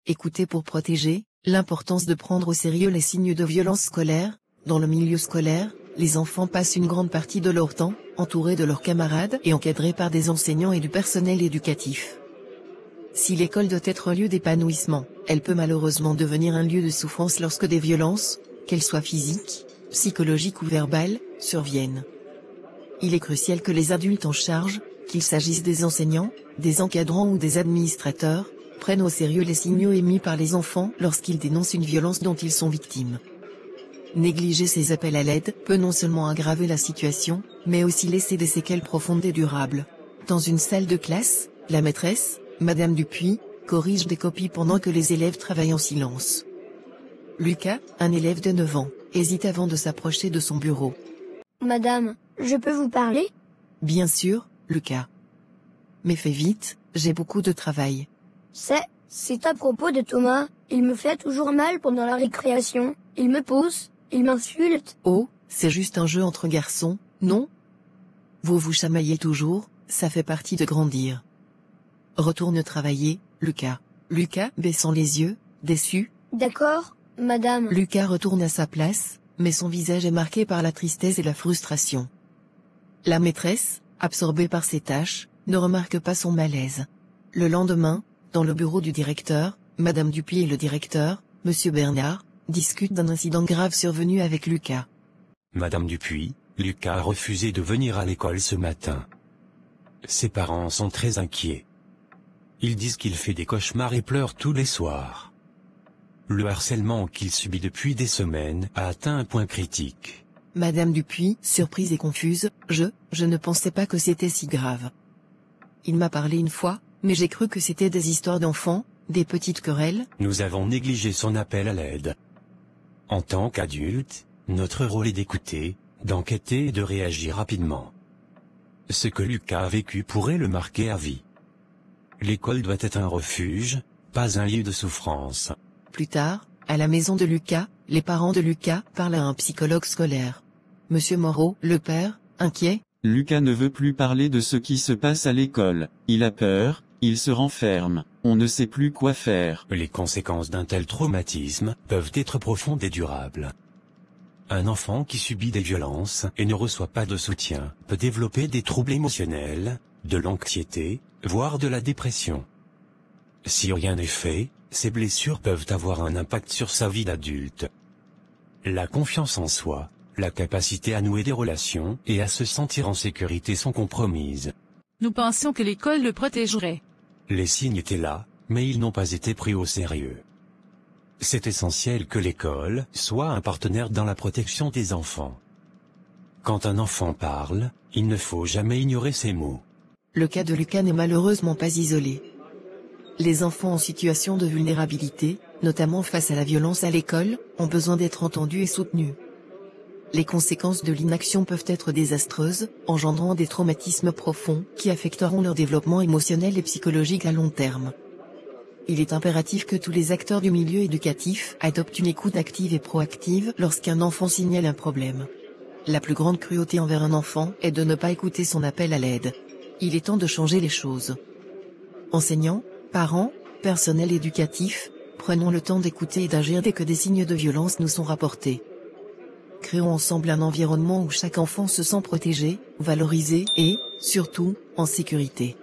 Écouter pour protéger, l'importance de prendre au sérieux les signes de violence scolaire. Dans le milieu scolaire, les enfants passent une grande partie de leur temps, entourés de leurs camarades et encadrés par des enseignants et du personnel éducatif. Si l'école doit être un lieu d'épanouissement, elle peut malheureusement devenir un lieu de souffrance lorsque des violences, qu'elles soient physiques, psychologiques ou verbales, surviennent. Il est crucial que les adultes en charge, qu'il s'agisse des enseignants, des encadrants ou des administrateurs, prennent au sérieux les signaux émis par les enfants lorsqu'ils dénoncent une violence dont ils sont victimes. Négliger ces appels à l'aide peut non seulement aggraver la situation, mais aussi laisser des séquelles profondes et durables. Dans une salle de classe, la maîtresse, Madame Dupuis, corrige des copies pendant que les élèves travaillent en silence. Lucas, un élève de 9 ans, hésite avant de s'approcher de son bureau. Madame, je peux vous parler? Bien sûr, Lucas. Mais fais vite, j'ai beaucoup de travail. C'est à propos de Thomas, il me fait toujours mal pendant la récréation, il me pousse, il m'insulte. Oh, c'est juste un jeu entre garçons, non? Vous vous chamaillez toujours, ça fait partie de grandir. Retourne travailler, Lucas. Lucas, baissant les yeux, déçu. D'accord, madame. Lucas retourne à sa place, mais son visage est marqué par la tristesse et la frustration. La maîtresse, absorbée par ses tâches, ne remarque pas son malaise. Le lendemain, dans le bureau du directeur, Madame Dupuis et le directeur, Monsieur Bernard, discutent d'un incident grave survenu avec Lucas. Madame Dupuis, Lucas a refusé de venir à l'école ce matin. Ses parents sont très inquiets. Ils disent qu'il fait des cauchemars et pleure tous les soirs. Le harcèlement qu'il subit depuis des semaines a atteint un point critique. Madame Dupuis, surprise et confuse, je ne pensais pas que c'était si grave. Il m'a parlé une fois, mais j'ai cru que c'était des histoires d'enfants, des petites querelles. Nous avons négligé son appel à l'aide. En tant qu'adulte, notre rôle est d'écouter, d'enquêter et de réagir rapidement. Ce que Lucas a vécu pourrait le marquer à vie. L'école doit être un refuge, pas un lieu de souffrance. Plus tard, à la maison de Lucas, les parents de Lucas parlent à un psychologue scolaire. Monsieur Moreau, le père, inquiet. Lucas ne veut plus parler de ce qui se passe à l'école. Il a peur, il se renferme, on ne sait plus quoi faire. Les conséquences d'un tel traumatisme peuvent être profondes et durables. Un enfant qui subit des violences et ne reçoit pas de soutien peut développer des troubles émotionnels, de l'anxiété, voire de la dépression. Si rien n'est fait, ces blessures peuvent avoir un impact sur sa vie d'adulte. La confiance en soi, la capacité à nouer des relations et à se sentir en sécurité sont compromises. Nous pensions que l'école le protégerait. Les signes étaient là, mais ils n'ont pas été pris au sérieux. C'est essentiel que l'école soit un partenaire dans la protection des enfants. Quand un enfant parle, il ne faut jamais ignorer ses mots. Le cas de Lucas n'est malheureusement pas isolé. Les enfants en situation de vulnérabilité, notamment face à la violence à l'école, ont besoin d'être entendus et soutenus. Les conséquences de l'inaction peuvent être désastreuses, engendrant des traumatismes profonds qui affecteront leur développement émotionnel et psychologique à long terme. Il est impératif que tous les acteurs du milieu éducatif adoptent une écoute active et proactive lorsqu'un enfant signale un problème. La plus grande cruauté envers un enfant est de ne pas écouter son appel à l'aide. Il est temps de changer les choses. Enseignants, parents, personnel éducatif, prenons le temps d'écouter et d'agir dès que des signes de violence nous sont rapportés. Créons ensemble un environnement où chaque enfant se sent protégé, valorisé et, surtout, en sécurité.